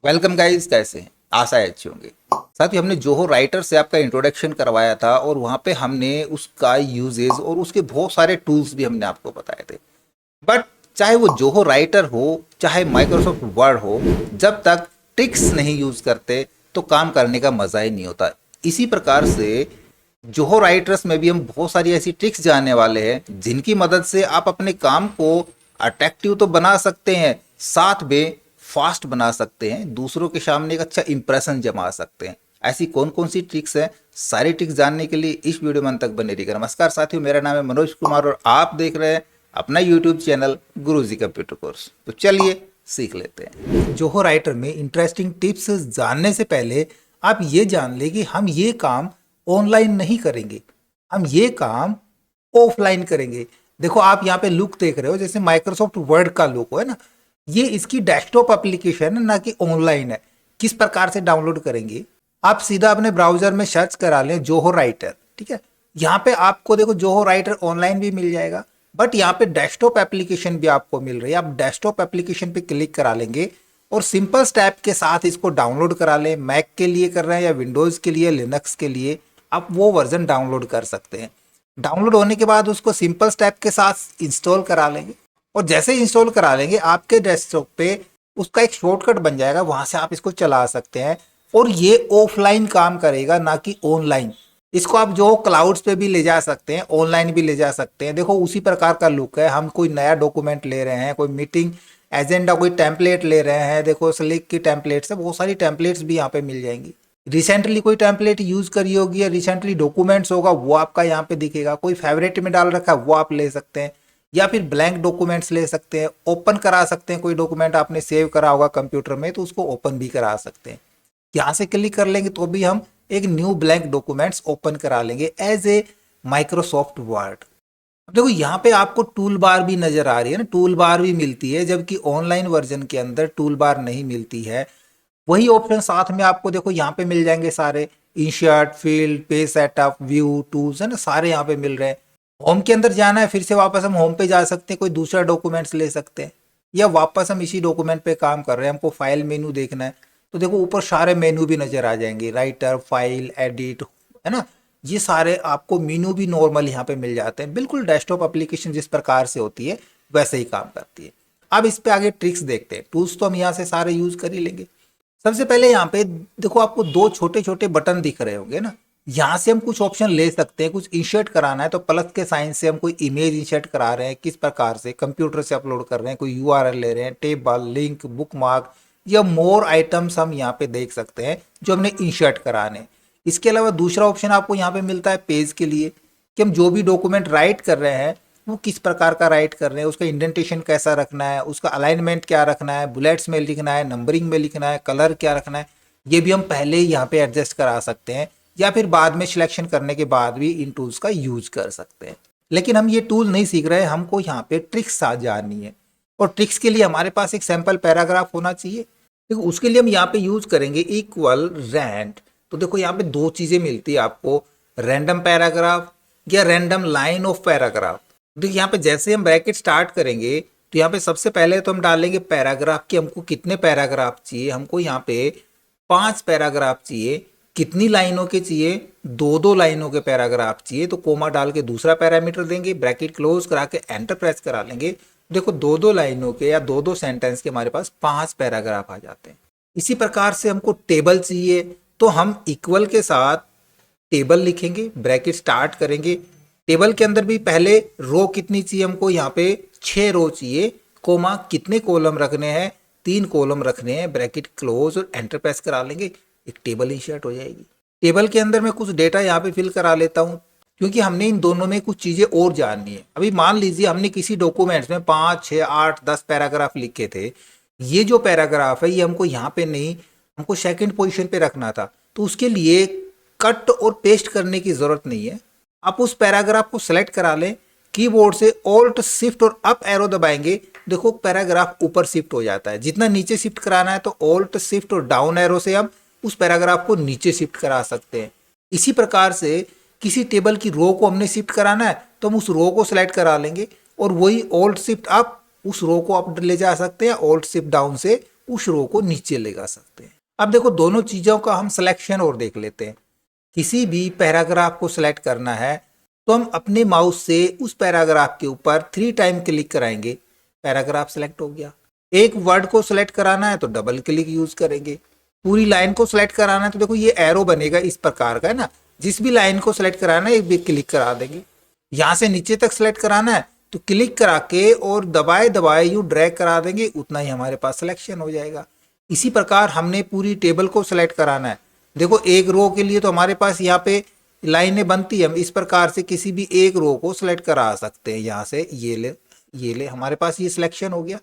Welcome guys, कैसे हैं? आशा है अच्छे होंगे। साथ ही हमने जोहो राइटर से आपका इंट्रोडक्शन करवाया था और वहाँ पे हमने उसका यूजेस और उसके बहुत सारे टूल्स भी हमने आपको बताए थे। बट चाहे वो जोहो राइटर हो चाहे माइक्रोसॉफ्ट वर्ड हो, जब तक ट्रिक्स नहीं यूज करते तो काम करने का मजा ही नहीं होता। इसी प्रकार से जोहो राइटर्स में भी हम बहुत सारी ऐसी ट्रिक्स जानने वाले हैं जिनकी मदद से आप अपने काम को अट्रैक्टिव तो बना सकते हैं, साथ में फास्ट बना सकते हैं, दूसरों के सामने एक अच्छा इंप्रेशन जमा सकते हैं। ऐसी कौन कौन सी ट्रिक्स हैं, सारी ट्रिक्स जानने के लिए इस वीडियो में अंत तक बने रहिएगा। नमस्कार साथियों, मेरा नाम है मनोज कुमार और आप देख रहे हैं अपना यूट्यूब चैनल गुरुजी कंप्यूटर कोर्स। तो चलिए सीख लेते हैं। जोहो राइटर में इंटरेस्टिंग टिप्स जानने से पहले आप ये जान ले कि हम ये काम ऑनलाइन नहीं करेंगे, हम ये काम ऑफलाइन करेंगे। देखो आप यहाँ पे लुक देख रहे हो जैसे माइक्रोसॉफ्ट वर्ड का लुक है ना, ये इसकी डेस्कटॉप एप्लीकेशन है ना कि ऑनलाइन है। किस प्रकार से डाउनलोड करेंगे, आप सीधा अपने ब्राउजर में सर्च करा लें जोहो राइटर। ठीक है, यहाँ पे आपको देखो जोहो राइटर ऑनलाइन भी मिल जाएगा, बट यहाँ पे डेस्कटॉप एप्लीकेशन भी आपको मिल रही है। आप डेस्कटॉप एप्लीकेशन पे क्लिक करा लेंगे और सिंपल स्टेप के साथ इसको डाउनलोड करा लें। मैक के लिए कर रहे हैं या विंडोज़ के लिए, लिनक्स के लिए, आप वो वर्जन डाउनलोड कर सकते हैं। डाउनलोड होने के बाद उसको सिंपल स्टेप के साथ इंस्टॉल करा लेंगे और जैसे ही इंस्टॉल करा लेंगे आपके डेस्कटॉप पे उसका एक शॉर्टकट बन जाएगा, वहां से आप इसको चला सकते हैं और ये ऑफलाइन काम करेगा ना कि ऑनलाइन। इसको आप जो क्लाउड्स पे भी ले जा सकते हैं, ऑनलाइन भी ले जा सकते हैं। देखो उसी प्रकार का लुक है। हम कोई नया डॉक्यूमेंट ले रहे हैं, कोई मीटिंग एजेंडा, कोई टेम्पलेट ले रहे हैं, देखो स्लिक की टेम्पलेट्स है, बहुत सारी टेम्पलेट्स भी यहाँ पे मिल जाएंगी। रिसेंटली कोई टेम्पलेट यूज करी होगी या रिसेंटली डॉक्यूमेंट्स होगा वो आपका यहाँ पे दिखेगा। कोई फेवरेट में डाल रखा है वो आप ले सकते हैं, या फिर ब्लैंक डॉक्यूमेंट्स ले सकते हैं, ओपन करा सकते हैं। कोई डॉक्यूमेंट आपने सेव करा होगा कंप्यूटर में तो उसको ओपन भी करा सकते हैं। यहाँ से क्लिक कर लेंगे तो भी हम एक न्यू ब्लैंक डॉक्यूमेंट्स ओपन करा लेंगे एज ए माइक्रोसॉफ्ट वर्ड। अब देखो यहाँ पे आपको टूल बार भी नजर आ रही है ना, टूल बार भी मिलती है, जबकि ऑनलाइन वर्जन के अंदर टूल बार नहीं मिलती है। वही ऑप्शन साथ में आपको देखो यहाँ पे मिल जाएंगे सारे, insert, field, page setup, view, tools है ना, सारे यहाँ पे मिल रहे हैं। होम के अंदर जाना है, फिर से वापस हम होम पे जा सकते हैं, कोई दूसरा डॉक्यूमेंट्स ले सकते हैं, या वापस हम इसी डॉक्यूमेंट पे काम कर रहे हैं, हमको फाइल मेनू देखना है तो देखो ऊपर सारे मेनू भी नजर आ जाएंगे, राइटर, फाइल, एडिट, है ना। ये सारे आपको मेनू भी नॉर्मल यहाँ पे मिल जाते हैं। बिल्कुल डेस्कटॉप एप्लीकेशन जिस प्रकार से होती है वैसे ही काम करती है। अब इस पे आगे ट्रिक्स देखते हैं। टूल्स तो हम यहाँ से सारे यूज कर ही लेंगे। सबसे पहले यहाँ पे देखो आपको दो छोटे छोटे बटन दिख रहे होंगे ना, यहाँ से हम कुछ ऑप्शन ले सकते हैं। कुछ इंसर्ट कराना है तो प्लस के साइन से हम कोई इमेज इंसर्ट करा रहे हैं, किस प्रकार से कंप्यूटर से अपलोड कर रहे हैं, कोई यूआरएल ले रहे हैं, टेबल, लिंक, बुकमार्क या मोर आइटम्स हम यहाँ पे देख सकते हैं जो हमने इंसर्ट कराने। इसके अलावा दूसरा ऑप्शन आपको यहाँ पे मिलता है पेज के लिए, कि हम जो भी डॉक्यूमेंट राइट कर रहे हैं वो किस प्रकार का राइट कर रहे हैं, उसका इंडेंटेशन कैसा रखना है, उसका अलाइनमेंट क्या रखना है, बुलेट्स में लिखना है, नंबरिंग में लिखना है, कलर क्या रखना है, ये भी हम पहले ही यहाँ पे एडजस्ट करा सकते हैं, या फिर बाद में सिलेक्शन करने के बाद भी इन टूल्स का यूज कर सकते हैं। लेकिन हम ये टूल नहीं सीख रहे हैं, हमको यहाँ पे ट्रिक्स जाननी है और ट्रिक्स के लिए हमारे पास एक सैंपल पैराग्राफ होना चाहिए। देखो उसके लिए हम यहाँ पे यूज करेंगे इक्वल रैंड। तो देखो यहाँ पे दो चीजें मिलती है आपको, रैंडम पैराग्राफ या रैंडम लाइन ऑफ पैराग्राफ। देखिए यहाँ पे जैसे हम ब्रैकेट स्टार्ट करेंगे तो यहाँ पे सबसे पहले तो हम डालेंगे पैराग्राफ की, हमको कितने पैराग्राफ चाहिए। हमको यहाँ पे 5 पैराग्राफ चाहिए। कितनी लाइनों के चाहिए, 2-2 लाइनों के पैराग्राफ चाहिए। तो कोमा डाल के दूसरा पैरामीटर देंगे, ब्रैकेट क्लोज करा के एंटर प्रेस करा लेंगे। देखो 2-2 लाइनों के या 2-2 सेंटेंस के हमारे पास 5 पैराग्राफ आ जाते हैं। इसी प्रकार से हमको टेबल चाहिए तो हम इक्वल के साथ टेबल लिखेंगे, ब्रैकेट स्टार्ट करेंगे। टेबल के अंदर भी पहले रो कितनी चाहिए हमको, यहाँ पे 6 रो चाहिए, कोमा कितने कॉलम रखने हैं, 3 कॉलम रखने हैं, ब्रैकेट क्लोज और एंटर प्रेस करा लेंगे, एक टेबल इंसर्ट हो जाएगी। टेबल के अंदर मैं कुछ डेटा यहाँ पे फिल करा लेता हूँ क्योंकि हमने इन दोनों में कुछ चीजें और जाननी है। अभी मान लीजिए हमने किसी डॉक्यूमेंट्स में 5, 6, 8, 10 पैराग्राफ लिखे थे। ये जो पैराग्राफ है ये हमको यहाँ पे नहीं, हमको सेकंड पोजीशन पे रखना था, तो उसके लिए कट और पेस्ट करने की जरूरत नहीं है। आप उस पैराग्राफ को सिलेक्ट करा लें, कीबोर्ड से ऑल्ट शिफ्ट और अप एरो दबाएंगे, देखो पैराग्राफ ऊपर शिफ्ट हो जाता है। जितना नीचे शिफ्ट कराना है तो ऑल्ट शिफ्ट और डाउन एरो से हम उस पैराग्राफ को नीचे शिफ्ट करा सकते हैं। इसी प्रकार से किसी टेबल की रो को हमने शिफ्ट कराना है तो हम उस रो को सिलेक्ट करा लेंगे और वही ऑल्ट शिफ्ट अप उस रो को आप ले जा सकते हैं, ऑल्ट शिफ्ट डाउन से उस रो को नीचे ले जा सकते हैं। अब देखो दोनों चीज़ों का हम सिलेक्शन और देख लेते हैं। किसी भी पैराग्राफ को सिलेक्ट करना है तो हम अपने माउस से उस पैराग्राफ के ऊपर 3 टाइम क्लिक कराएंगे, पैराग्राफ सिलेक्ट हो गया। एक वर्ड को सिलेक्ट कराना है तो डबल क्लिक यूज करेंगे। पूरी लाइन को सिलेक्ट कराना है तो देखो ये एरो बनेगा इस प्रकार का है ना, जिस भी लाइन को सिलेक्ट कराना है एक भी क्लिक करा देंगे। यहाँ से नीचे तक सिलेक्ट कराना है तो क्लिक करा के और दबाए दबाए यूँ ड्रैग करा देंगे, उतना ही हमारे पास सिलेक्शन हो जाएगा। इसी प्रकार हमने पूरी टेबल को सिलेक्ट कराना है। देखो एक रो के लिए तो हमारे पास यहाँ पे लाइनें बनती है, हम इस प्रकार से किसी भी एक रो को सिलेक्ट करा सकते हैं। यहाँ से ये ले हमारे पास ये सिलेक्शन हो गया।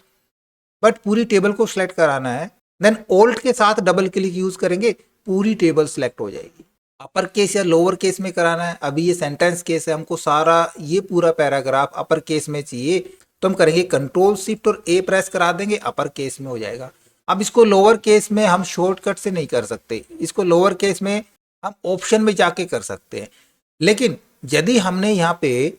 बट पूरी टेबल को सिलेक्ट कराना है, देन ऑल्ट के साथ डबल क्लिक यूज करेंगे, पूरी टेबल सिलेक्ट हो जाएगी। अपर केस या लोअर केस में कराना है, अभी ये सेंटेंस केस है, हमको सारा ये पूरा पैराग्राफ अपर केस में चाहिए तो हम करेंगे कंट्रोल शिफ्ट और ए प्रेस करा देंगे, अपर केस में हो जाएगा। अब इसको लोअर केस में हम शॉर्टकट से नहीं कर सकते, इसको लोअर केस में हम ऑप्शन में जाके कर सकते हैं। लेकिन यदि हमने यहाँ पे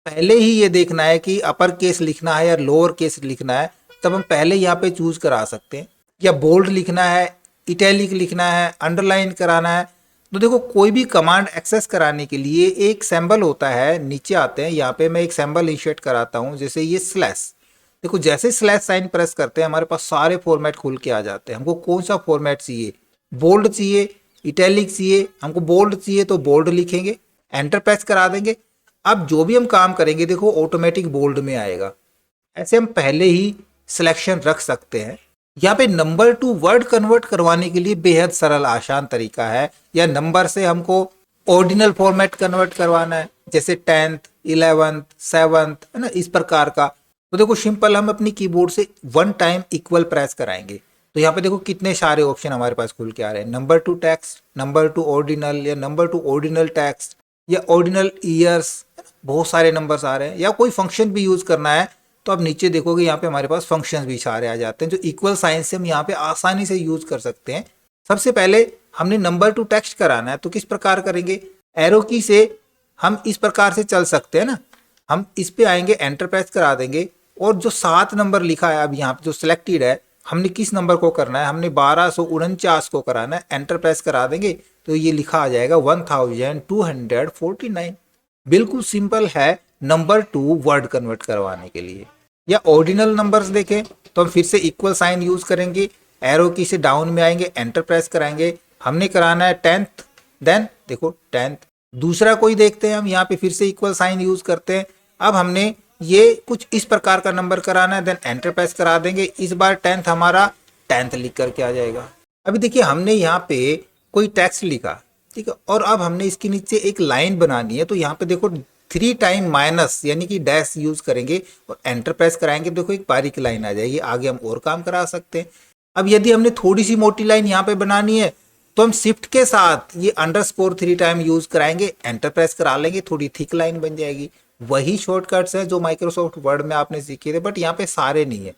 पहले ही ये देखना है कि अपर केस लिखना है या लोअर केस लिखना है, तब हम पहले यहाँ पे चूज करा सकते हैं। या बोल्ड लिखना है, इटैलिक लिखना है, अंडरलाइन कराना है, तो देखो कोई भी कमांड एक्सेस कराने के लिए एक सिंबल होता है, नीचे आते हैं। यहाँ पे मैं एक सिंबल इंसर्ट कराता हूँ, जैसे ये स्लैश। देखो जैसे स्लैश साइन प्रेस करते हैं हमारे पास सारे फॉर्मेट खुल के आ जाते हैं। हमको कौन सा फॉर्मेट चाहिए, बोल्ड चाहिए, इटैलिक चाहिए, हमको बोल्ड चाहिए तो बोल्ड लिखेंगे, एंटर प्रेस करा देंगे। अब जो भी हम काम करेंगे देखो ऑटोमेटिक बोल्ड में आएगा। ऐसे हम पहले ही सिलेक्शन रख सकते हैं। यहाँ पे नंबर टू वर्ड कन्वर्ट करवाने के लिए बेहद सरल आसान तरीका है। या नंबर से हमको ऑर्डिनल फॉर्मेट कन्वर्ट करवाना है, जैसे 10th 11th 7th है ना, इस प्रकार का। तो देखो सिंपल हम अपनी कीबोर्ड से 1 टाइम इक्वल प्रेस कराएंगे तो यहाँ पे देखो कितने सारे ऑप्शन हमारे पास खुल के आ रहे हैं। Number two text, number two ordinal, या नंबर टू ऑर्डिनल टेक्स्ट, या ऑर्डिनल ईयर्स, बहुत सारे नंबर्स आ रहे हैं। या कोई फंक्शन भी यूज करना है तो आप नीचे देखोगे यहाँ पे हमारे पास फंक्शंस भी सारे आ जाते हैं, जो इक्वल साइन से हम यहाँ पे आसानी से यूज कर सकते हैं। सबसे पहले हमने नंबर टू टेक्स्ट कराना है तो किस प्रकार करेंगे, एरो की से हम इस प्रकार से चल सकते हैं ना, हम इस पे आएंगे, एंटर प्रेस करा देंगे और जो 7 नंबर लिखा है अब यहाँ पे जो सिलेक्टेड है, हमने किस नंबर को करना है, हमने 1249 को कराना है, एंटर प्रेस करा देंगे तो ये लिखा आ जाएगा 1249। बिल्कुल सिंपल है नंबर टू वर्ड कन्वर्ट करवाने के लिए। या ऑर्डिनल नंबर्स देखें तो हम फिर से इक्वल साइन यूज करेंगे, एरो की से डाउन में आएंगे, एंटर प्रेस कराएंगे, हमने कराना है 10th, देन देखो 10th। दूसरा कोई देखते हैं हम, यहाँ पे फिर से इक्वल साइन यूज करते हैं। अब हमने ये कुछ इस प्रकार का नंबर कराना है, देन एंटर प्रेस करा देंगे, इस बार 10th हमारा 10th लिख करके आ जाएगा। अभी देखिए हमने यहाँ पे कोई टेक्स्ट लिखा, ठीक है, और अब हमने इसके नीचे एक लाइन बनानी है तो यहाँ पे देखो 3 टाइम माइनस यानी कि डैश यूज करेंगे और एंटर प्रेस कराएंगे, देखो एक बारीक लाइन आ जाएगी। आगे हम और काम करा सकते हैं। अब यदि हमने थोड़ी सी मोटी लाइन यहाँ पे बनानी है तो हम शिफ्ट के साथ ये अंडरस्कोर 3 टाइम यूज कराएंगे, एंटर प्रेस करा लेंगे, थोड़ी थिक लाइन बन जाएगी। वही शॉर्टकट्स हैं जो माइक्रोसॉफ्ट वर्ड में आपने सीखे थे, बट यहाँ पे सारे नहीं है।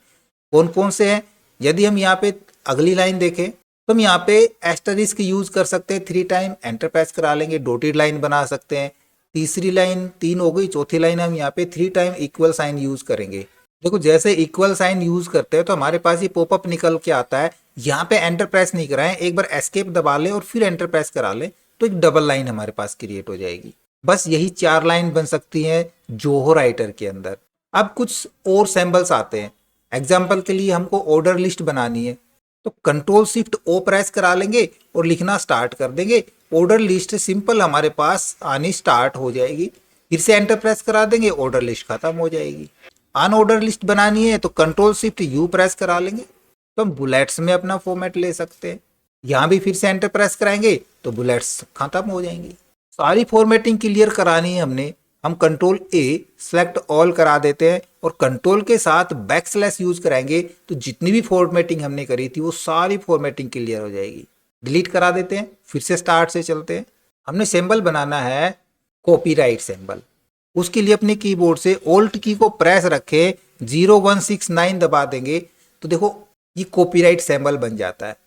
कौन कौन से हैं, यदि हम यहाँ पे अगली लाइन देखें तो हम यहाँ पे एस्टरिस्क यूज कर सकते हैं, 3 टाइम एंटर प्रेस करा लेंगे, डॉटेड लाइन बना सकते हैं। तीसरी लाइन 3 हो गई, चौथी लाइन हम यहाँ पे 3 टाइम इक्वल साइन यूज करेंगे। देखो जैसे इक्वल साइन यूज करते हैं तो हमारे पास ये पॉपअप निकल के आता है। यहाँ पे एंटर प्रेस नहीं कराएं, एक बार एस्केप दबा लें और फिर एंटर प्रेस करा लें तो एक डबल लाइन हमारे पास क्रिएट हो जाएगी। बस यही 4 लाइन बन सकती हैं जोहो राइटर के अंदर। अब कुछ और सैम्बल्स आते हैं। एग्जाम्पल के लिए हमको ऑर्डर लिस्ट बनानी है तो कंट्रोल शिफ्ट ओ प्रेस करा लेंगे और लिखना स्टार्ट कर देंगे, ऑर्डर लिस्ट सिंपल हमारे पास आनी स्टार्ट हो जाएगी। फिर से एंटर प्रेस करा देंगे, ऑर्डर लिस्ट खत्म हो जाएगी। अन ऑर्डर लिस्ट बनानी है तो कंट्रोल शिफ्ट यू प्रेस करा लेंगे तो हम बुलेट्स में अपना फॉर्मेट ले सकते हैं। यहाँ भी फिर से एंटर प्रेस कराएंगे तो बुलेट्स खत्म हो जाएंगी। सारी फॉर्मेटिंग क्लियर करानी है हमने, हम कंट्रोल ए सेलेक्ट ऑल करा देते हैं और कंट्रोल के साथ बैकस्लैश यूज कराएंगे तो जितनी भी फॉर्मेटिंग हमने करी थी वो सारी फॉर्मेटिंग क्लियर हो जाएगी। डिलीट करा देते हैं, फिर से स्टार्ट से चलते हैं। हमने सिंबल बनाना है कॉपीराइट सिंबल, उसके लिए अपने कीबोर्ड से ऑल्ट की को प्रेस रखे 0169 दबा देंगे तो देखो ये कॉपीराइट सिंबल बन जाता है।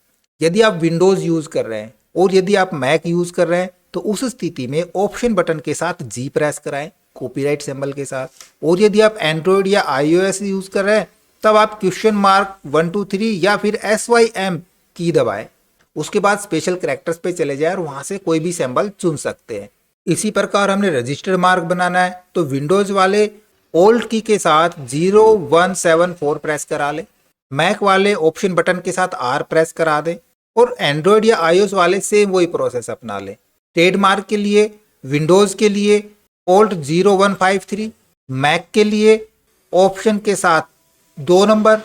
यदि आप विंडोज यूज कर रहे हैं और यदि आप मैक यूज कर रहे हैं तो उस स्थिति में ऑप्शन बटन के साथ जी प्रेस कराएं कॉपीराइट सिंबल के साथ। और यदि आप एंड्रॉयड या iOS यूज कर रहे हैं तब आप क्वेश्चन मार्क 1 2 3 या फिर SYM की दबाएं। उसके बाद स्पेशल कैरेक्टर्स पे चले जाए और वहां से कोई भी सिंबल चुन सकते हैं। इसी प्रकार हमने रजिस्टर मार्क बनाना है तो विंडोज वाले ओल्ड की के साथ 0174 प्रेस करा ले, मैक वाले ऑप्शन बटन के साथ R प्रेस करा दें और एंड्रॉयड या iOS वाले सेम वही प्रोसेस अपना लें। ट्रेडमार्क के लिए विंडोज के लिए ओल्ट 0153, मैक के लिए ऑप्शन के साथ 2 नंबर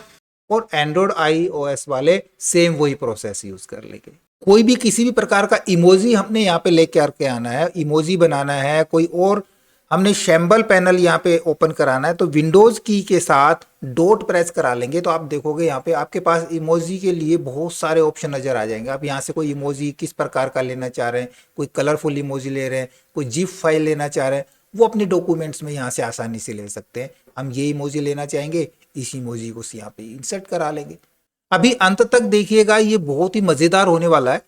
और एंड्रॉयड iOS वाले सेम वही प्रोसेस यूज कर लेंगे। कोई भी किसी भी प्रकार का इमोजी हमने यहाँ पे लेके आके आना है, इमोजी बनाना है, कोई और हमने शैम्बल पैनल यहाँ पे ओपन कराना है तो विंडोज की के साथ डॉट प्रेस करा लेंगे तो आप देखोगे यहाँ पे आपके पास इमोजी के लिए बहुत सारे ऑप्शन नजर आ जाएंगे। आप यहाँ से कोई इमोजी किस प्रकार का लेना चाह रहे हैं, कोई कलरफुल इमोजी ले रहे हैं, कोई जिप फाइल लेना चाह रहे हैं, वो अपने डॉक्यूमेंट्स में यहाँ से आसानी से ले सकते हैं। हम ये इमोजी लेना चाहेंगे, इस इमोजी को यहाँ पे इंसर्ट करा लेंगे। अभी अंत तक देखिएगा, ये बहुत ही मजेदार होने वाला है।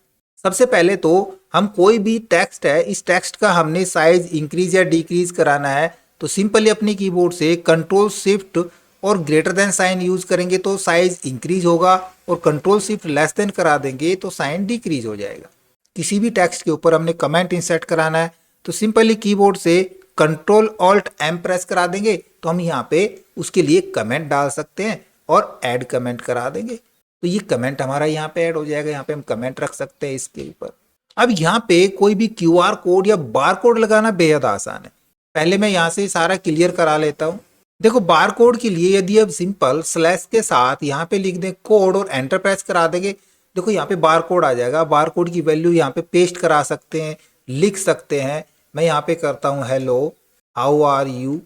सबसे पहले तो हम कोई भी टेक्स्ट है, इस टेक्स्ट का हमने साइज इंक्रीज या डिक्रीज कराना है तो सिंपली अपने कीबोर्ड से कंट्रोल शिफ्ट और ग्रेटर देन साइन यूज करेंगे तो साइज इंक्रीज होगा और कंट्रोल शिफ्ट लेस देन करा देंगे तो साइन डिक्रीज हो जाएगा। किसी भी टेक्स्ट के ऊपर हमने कमेंट इंसर्ट कराना है तो सिंपली कीबोर्ड से कंट्रोल ऑल्ट M प्रेस करा देंगे तो हम यहाँ पे उसके लिए कमेंट डाल सकते हैं और ऐड कमेंट करा देंगे तो ये कमेंट हमारा यहाँ पे ऐड हो जाएगा। यहाँ पे हम कमेंट रख सकते हैं इसके ऊपर। अब यहाँ पे कोई भी QR कोड या बार कोड लगाना बेहद आसान है। पहले मैं यहाँ से सारा क्लियर करा लेता हूँ। देखो बार कोड के लिए यदि आप सिंपल स्लैश के साथ यहाँ पे लिख दें कोड और एंटर प्रेस करा देंगे, देखो यहाँ पे बार कोड आ जाएगा। बार कोड की वैल्यू यहाँ पे पेस्ट करा सकते हैं, लिख सकते हैं। मैं यहाँ पे करता हूँ हेलो हाउ आर यू,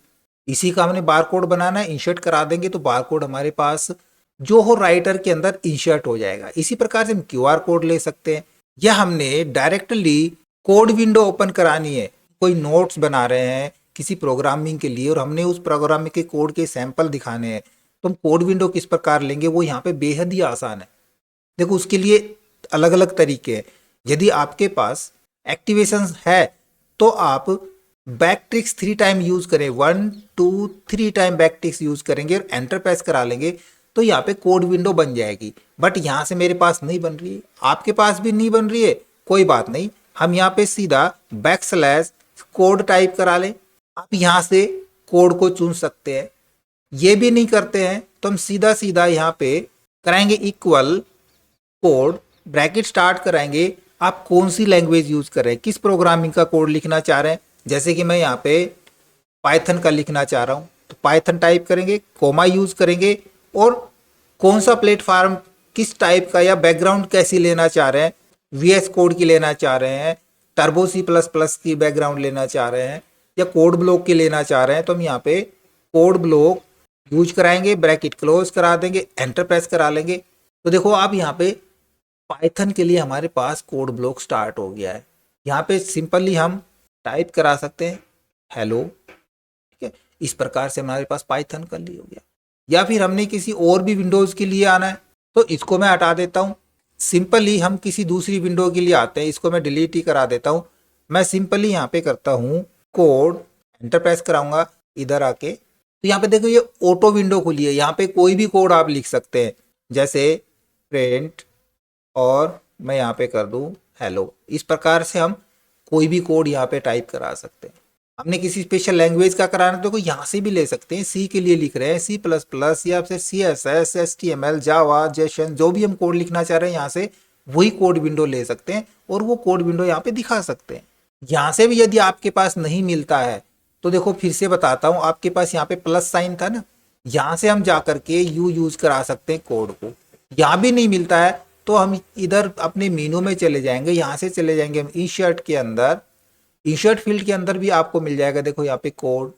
इसी का हमने बार कोड बनाना है। इंसर्ट करा देंगे तो बार कोड हमारे पास जो हो राइटर के अंदर इंसर्ट हो जाएगा। इसी प्रकार से हम QR कोड ले सकते हैं या हमने डायरेक्टली कोड विंडो ओपन करानी है, कोई नोट्स बना रहे हैं किसी प्रोग्रामिंग के लिए और हमने उस प्रोग्रामिंग के कोड के सैंपल दिखाने हैं तो हम कोड विंडो किस प्रकार लेंगे, वो यहाँ पे बेहद ही आसान है। देखो उसके लिए अलग अलग तरीके हैं। यदि आपके पास एक्टिवेशन है तो आप बैकट्रिक्स 3 टाइम यूज करें, 1 2 3 टाइम बैकट्रिक्स यूज करेंगे और एंटर प्रेस करा लेंगे तो यहाँ पे कोड विंडो बन जाएगी। बट यहाँ से मेरे पास नहीं बन रही है, आपके पास भी नहीं बन रही है, कोई बात नहीं। हम यहाँ पे सीधा बैकस्लैश कोड टाइप करा लें। आप यहाँ से कोड को चुन सकते हैं। ये भी नहीं करते हैं तो हम सीधा सीधा यहाँ पे कराएंगे इक्वल कोड, ब्रैकेट स्टार्ट कराएंगे। आप कौन सी लैंग्वेज यूज कर रहे हैं, किस प्रोग्रामिंग का कोड लिखना चाह रहे हैं। जैसे कि मैं यहाँ पे पाइथन का लिखना चाह रहा हूँ तो पाइथन टाइप करेंगे, कोमा यूज करेंगे और कौन सा प्लेटफॉर्म किस टाइप का या बैकग्राउंड कैसी लेना चाह रहे हैं, VS कोड की लेना चाह रहे हैं, टर्बो C++ की बैकग्राउंड लेना चाह रहे हैं या कोड ब्लॉक की लेना चाह रहे हैं तो हम यहाँ पे कोड ब्लॉक यूज कराएंगे, ब्रैकेट क्लोज करा देंगे, एंटर प्रेस करा लेंगे तो देखो आप यहाँ पे पाइथन के लिए हमारे पास कोड ब्लॉक स्टार्ट हो गया है। यहाँ पे सिंपली हम टाइप करा सकते हैं हेलो, ठीक है। इस प्रकार से हमारे पास पाइथन का लिए हो गया। या फिर हमने किसी और भी विंडोज के लिए आना है तो इसको मैं हटा देता हूँ। सिंपली हम किसी दूसरी विंडो के लिए आते हैं, इसको मैं डिलीट ही करा देता हूँ। मैं सिंपली यहाँ पे करता हूँ कोड, एंटर प्रेस कराऊंगा इधर आके तो यहाँ पे देखो ये ऑटो विंडो खुली है। यहाँ पे कोई भी कोड आप लिख सकते हैं, जैसे प्रिंट और मैं यहाँ पे कर दूँ हेलो। इस प्रकार से हम कोई भी कोड यहाँ पे टाइप करा सकते हैं। हमने किसी स्पेशल लैंग्वेज का कराना तो यहाँ से भी ले सकते हैं। सी के लिए लिख रहे हैं C++ या फिर CSS, HTML, जावा, जेसन, जो भी हम कोड लिखना चाह रहे हैं यहाँ से वही कोड विंडो ले सकते हैं और वो कोड विंडो यहाँ पे दिखा सकते हैं। यहाँ से भी यदि आपके पास नहीं मिलता है तो देखो फिर से बताता हूँ, आपके पास यहाँ पे प्लस साइन था ना, यहाँ से हम जा करके यूज करा सकते हैं कोड को। यहाँ भी नहीं मिलता है तो हम इधर अपने मेनू में चले जाएंगे, यहाँ से चले जाएंगे हम इंसर्ट के अंदर, इंसर्ट फील्ड के अंदर भी आपको मिल जाएगा। देखो यहाँ पे कोड,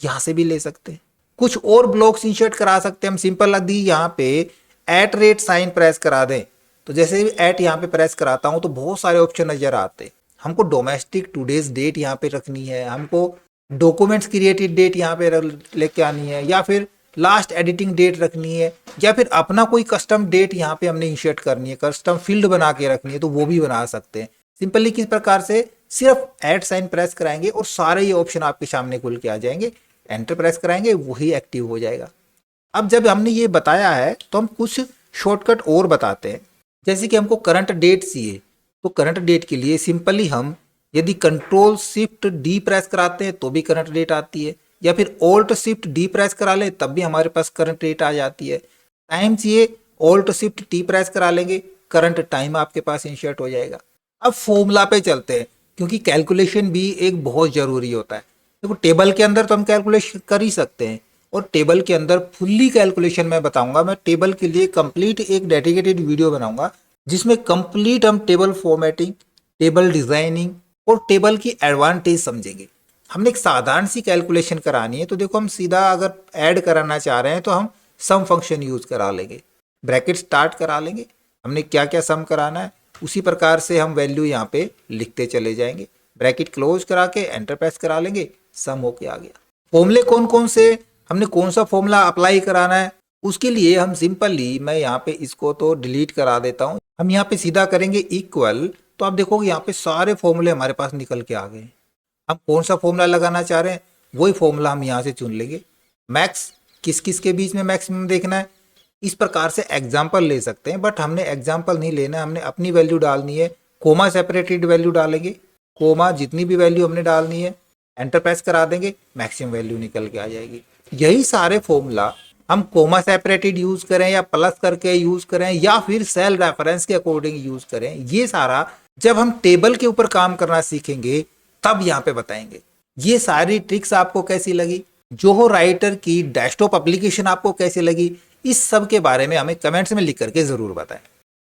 यहाँ से भी ले सकते हैं। कुछ और ब्लॉक्स इंसर्ट करा सकते हैं हम। सिंपल लग दी यहाँ पे @ साइन प्रेस करा दें तो जैसे भी @ यहाँ पे प्रेस कराता हूँ तो बहुत सारे ऑप्शन नजर आते हैं। हमको डोमेस्टिक टूडेज डेट यहाँ पे रखनी है, हमको डॉक्यूमेंट्स क्रिएटेड डेट यहाँ पे लेके आनी है, या फिर लास्ट एडिटिंग डेट रखनी है, या फिर अपना कोई कस्टम डेट यहाँ पे हमने इंसर्ट करनी है, कस्टम फील्ड बना के रखनी है तो वो भी बना सकते हैं। सिंपली किस प्रकार से सिर्फ @ साइन प्रेस कराएंगे और सारे ये ऑप्शन आपके सामने खुल के आ जाएंगे। एंटर प्रेस कराएंगे वही एक्टिव हो जाएगा। अब जब हमने ये बताया है तो हम कुछ शॉर्टकट और बताते हैं। जैसे कि हमको करंट डेट चाहिए, तो करंट डेट के लिए सिंपली हम यदि कंट्रोल शिफ्ट डी प्रेस कराते हैं तो भी करंट डेट आती है, या फिर ऑल्ट शिफ्ट डी प्रेस करा लें तब भी हमारे पास करंट डेट आ जाती है। टाइम चाहिए, ऑल्ट शिफ्ट टी प्रेस करा लेंगे, करंट टाइम आपके पास इंसर्ट हो जाएगा। अब फॉर्मूला पे चलते हैं, क्योंकि कैलकुलेशन भी एक बहुत ज़रूरी होता है। देखो टेबल के अंदर तो हम कैलकुलेशन कर ही सकते हैं, और टेबल के अंदर फुल्ली कैलकुलेशन मैं बताऊंगा। मैं टेबल के लिए कंप्लीट एक डेडिकेटेड वीडियो बनाऊंगा जिसमें कंप्लीट हम टेबल फॉर्मेटिंग, टेबल डिजाइनिंग और टेबल की एडवांटेज समझेंगे। हमने एक साधारण सी कैलकुलेशन करानी है, तो देखो हम सीधा अगर ऐड कराना चाह रहे हैं तो हम सम फंक्शन यूज करा लेंगे, ब्रैकेट स्टार्ट करा लेंगे, हमने क्या क्या सम कराना है उसी प्रकार से हम वैल्यू यहाँ पे लिखते चले जाएंगे, ब्रैकेट क्लोज करा के एंटर प्रेस करा लेंगे, सम होके आ गया। फॉर्मूले कौन कौन से, हमने कौन सा फॉर्मूला अप्लाई कराना है, उसके लिए हम सिंपली, मैं यहाँ पे इसको तो डिलीट करा देता हूँ, हम यहाँ पे सीधा करेंगे इक्वल, तो आप देखोगे यहाँ पे सारे फॉर्मूले हमारे पास निकल के आ गए। हम कौन सा फॉर्मूला लगाना चाह रहे हैं वही फॉर्मूला हम यहाँ से चुन लेंगे। मैक्स किस किस के बीच में मैक्सिमम देखना है, इस प्रकार से एग्जाम्पल ले सकते हैं, बट हमने एग्जाम्पल नहीं लेना है, हमने अपनी वैल्यू डालनी है। कोमा सेपरेटेड वैल्यू डालेंगे, कोमा जितनी भी वैल्यू हमने डालनी है एंटर प्रेस करा देंगे, मैक्सिमम वैल्यू निकल के आ जाएगी। यही सारे फॉर्मूला हम कोमा सेपरेटेड यूज करें या प्लस करके यूज करें या फिर सेल रेफरेंस के अकॉर्डिंग यूज करें, ये सारा जब हम टेबल के ऊपर काम करना सीखेंगे तब यहाँ पे बताएंगे। ये सारी ट्रिक्स आपको कैसी लगी, जोहो राइटर की डेस्कटॉप एप्लीकेशन आपको कैसी लगी, इस सब के बारे में हमें कमेंट्स में लिख करके जरूर बताएं।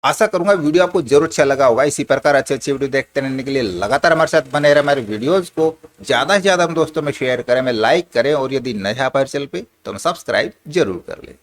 आशा करूंगा वीडियो आपको जरूर अच्छा लगा होगा। इसी प्रकार अच्छे अच्छे वीडियो देखते रहने के लिए लगातार हमारे साथ बने रहे। हमारे वीडियोस को ज्यादा से ज्यादा हम दोस्तों में शेयर करें, हमें लाइक करें, और यदि नया पर चैनल पे तो हम सब्सक्राइब जरूर कर लें।